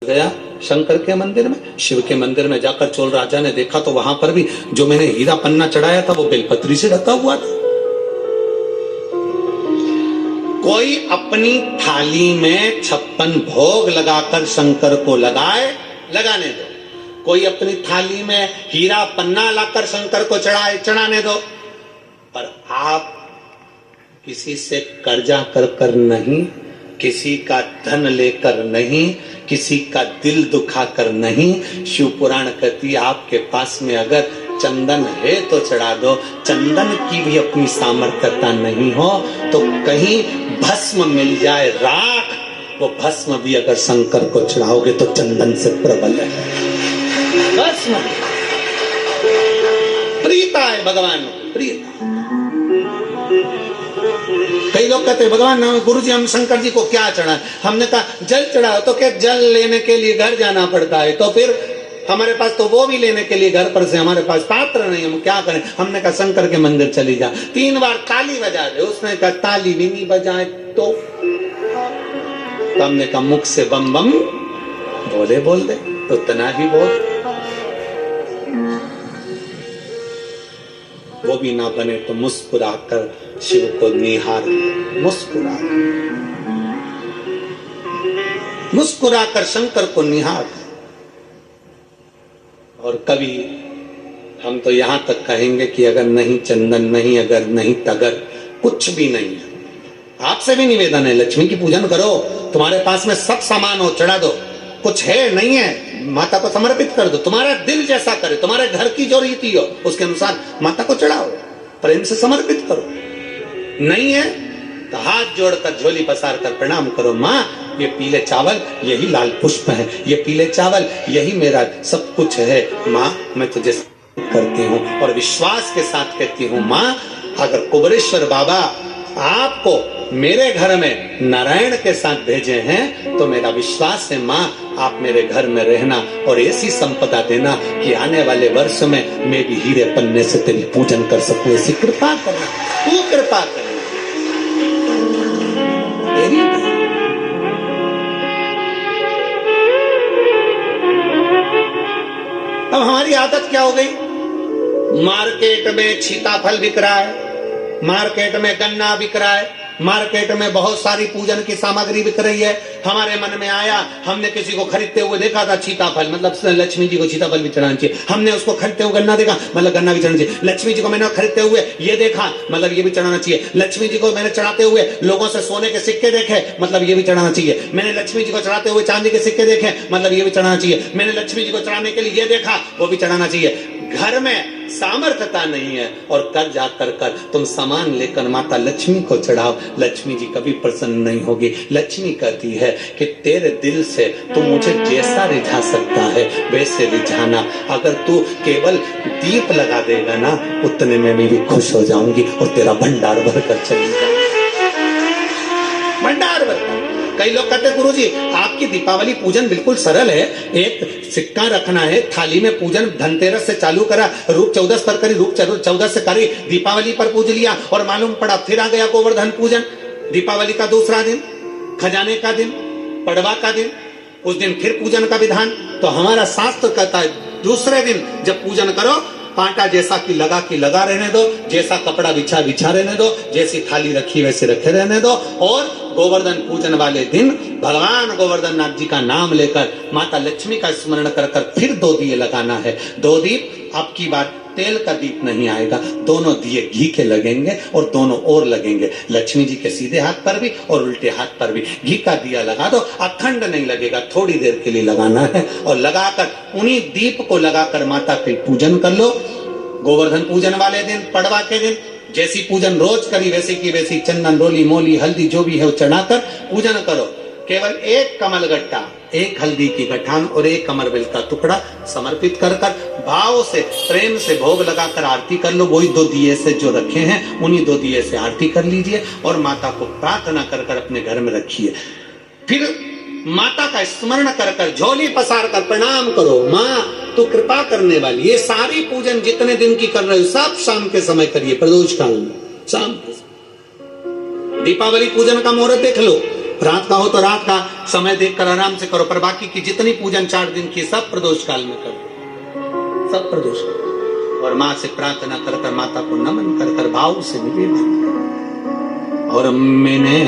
गया शंकर के मंदिर में, शिव के मंदिर में जाकर चोल राजा ने देखा तो वहां पर भी जो मैंने हीरा पन्ना चढ़ाया था वो बेलपत्री से ढका हुआ था। कोई अपनी थाली में 56 भोग लगाकर शंकर को लगाने दो। कोई अपनी थाली में हीरा पन्ना लाकर शंकर को चढ़ाने दो। पर आप किसी से कर्जा कर नहीं, किसी का धन लेकर नहीं, किसी का दिल दुखाकर नहीं। शिव पुराण कहती आपके पास में अगर चंदन है तो चढ़ा दो। चंदन की भी अपनी सामर्थ्यता नहीं हो तो कहीं भस्म मिल जाए राख, वो भस्म भी अगर शंकर को चढ़ाओगे तो चंदन से प्रबल है। भस्म प्रीता है भगवान, प्रीता। कई लोग कहते हैं भगवान गुरुजी हम शंकर जी को क्या चढ़ाएं? हमने कहा जल चढ़ाओ। तो क्या जल लेने के लिए घर जाना पड़ता है? तो फिर हमारे पास तो वो भी लेने के लिए घर पर से हमारे पास पात्र नहीं, हम क्या करें? हमने कहा शंकर के मंदिर चली जा, 3 बार ताली बजा दे। उसने कहा ताली भी नहीं बजाए तो हमने कहा मुख से बम बम बोल दे तो तना ही बोल। वो भी ना बने तो मुस्कुराकर शिव को निहार, मुस्कुराकर शंकर को निहार। और कभी हम तो यहां तक कहेंगे कि अगर नहीं चंदन नहीं, अगर नहीं तगर, कुछ भी नहीं है, आपसे भी निवेदन है लक्ष्मी की पूजन करो। तुम्हारे पास में सब सामान हो चढ़ा दो। कुछ है नहीं है माता को समर्पित कर दो। तुम्हारा दिल जैसा करे, तुम्हारे घर की जो रीति हो उसके अनुसार माता को चढ़ाओ, प्रेम से समर्पित करो। नहीं है तो हाथ जोड़कर झोली पसार कर प्रणाम करो। माँ ये पीले चावल यही लाल पुष्प है, ये पीले चावल यही मेरा सब कुछ है। माँ मैं तुझे करती हूँ और विश्वास के साथ कहती हूँ माँ अगर कुबेरेश्वर बाबा आपको मेरे घर में नारायण के साथ भेजे हैं तो मेरा विश्वास है माँ आप मेरे घर में रहना और ऐसी संपदा देना कि आने वाले वर्ष में मैं भी हीरे पन्ने से तेरी पूजन कर सकूं। ऐसी कृपा करना, तू कृपा करना तेरी। अब हमारी आदत क्या हो गई? मार्केट में सीताफल बिक रहा है, मार्केट में गन्ना बिक रहा है, मार्केट में बहुत सारी पूजन की सामग्री बिक रही है। हमारे मन में आया, हमने किसी को खरीदते हुए देखा था सीताफल, मतलब लक्ष्मी जी को सीताफल भी चढ़ाना चाहिए। हमने उसको खरीदते हुए गन्ना देखा, मतलब गन्ना भी चढ़ाना चाहिए। लक्ष्मी जी को मैंने खरीदते हुए ये देखा, मतलब ये भी चढ़ाना चाहिए। लक्ष्मी जी को मैंने चढ़ाते हुए लोगों से सोने के सिक्के देखे, मतलब ये भी चढ़ाना चाहिए। मैंने लक्ष्मी जी को चढ़ाते हुए चांदी के सिक्के देखे, मतलब ये भी चढ़ाना चाहिए। मैंने लक्ष्मी जी को चढ़ाने के लिए ये देखा, वो भी चढ़ाना चाहिए। घर में सामर्थ्यता नहीं है और कर जाकर कर तुम सामान लेकर माता लक्ष्मी को चढ़ाओ, लक्ष्मी जी कभी प्रसन्न नहीं होगी। लक्ष्मी कहती है कि तेरे दिल से तू मुझे जैसा रिझा सकता है वैसे रिझाना। अगर तू केवल दीप लगा देगा ना उतने में मैं भी खुश हो जाऊंगी और तेरा भंडार भरकर चली जाऊंगी, भंडार भरकर। कई लोग कहते हैं गुरुजी आपकी दीपावली पूजन बिल्कुल सरल है, एक सिक्का रखना है थाली में, पूजन धनतेरस से चालू करा, रूप 14 पर करी, रूप 14 से करी, दीपावली पर पूज लिया और मालूम पड़ा फिर आ गया गोवर्धन पूजन। दीपावली का दूसरा दिन, खजाने का दिन, पड़वा का दिन, उस दिन फिर पूजन का विधान। तो हमारा शास्त्र कहता है दूसरे दिन जब पूजन करो पाटा जैसा कि लगा रहने दो, जैसा कपड़ा बिछा रहने दो, जैसी थाली रखी वैसे रखे रहने दो। और गोवर्धन पूजन वाले दिन भगवान गोवर्धन नाथ जी का नाम लेकर माता लक्ष्मी का स्मरण कर फिर 2 दिए लगाना है। 2 दीप, अब की बार तेल का दीप नहीं आएगा, दोनों दिए घी के लगेंगे और दोनों ओर लगेंगे, लक्ष्मी जी के सीधे हाथ पर भी और उल्टे हाथ पर भी। घी का दिया लगा दो, अखंड नहीं लगेगा, थोड़ी देर के लिए लगाना है और लगाकर उन्हीं दीप को लगाकर माता के पूजन कर लो। गोवर्धन पूजन वाले दिन, पड़वा के दिन जैसी पूजन रोज करी वैसी की वैसी चंदन रोली मोली हल्दी जो भी है वो चढ़ाकर पूजन करो। केवल 1 कमल गट्टा, 1 हल्दी की गठान और 1 कमरबेल का टुकड़ा समर्पित कर भाव से प्रेम से भोग लगाकर आरती कर लो। वही 2 दिए से जो रखे हैं उन्हीं 2 दिए से आरती कर लीजिए और माता को प्रार्थना कर अपने घर में रखिए। फिर माता का स्मरण कर झोली पसार कर प्रणाम करो। माँ तू कृपा करने वाली, ये सारी पूजन जितने दिन की कर रहे हो सब शाम के समय करिए, प्रदोष काल में शाम के। दीपावली पूजन का मुहूर्त देख लो, रात का हो तो रात का समय देखकर आराम से करो, पर बाकी की जितनी पूजन 4 दिन की सब प्रदोष काल में करो, सब प्रदोष काल। और माँ से प्रार्थना कर कर, माता को नमन कर कर भाव से निवेदन, और मैंने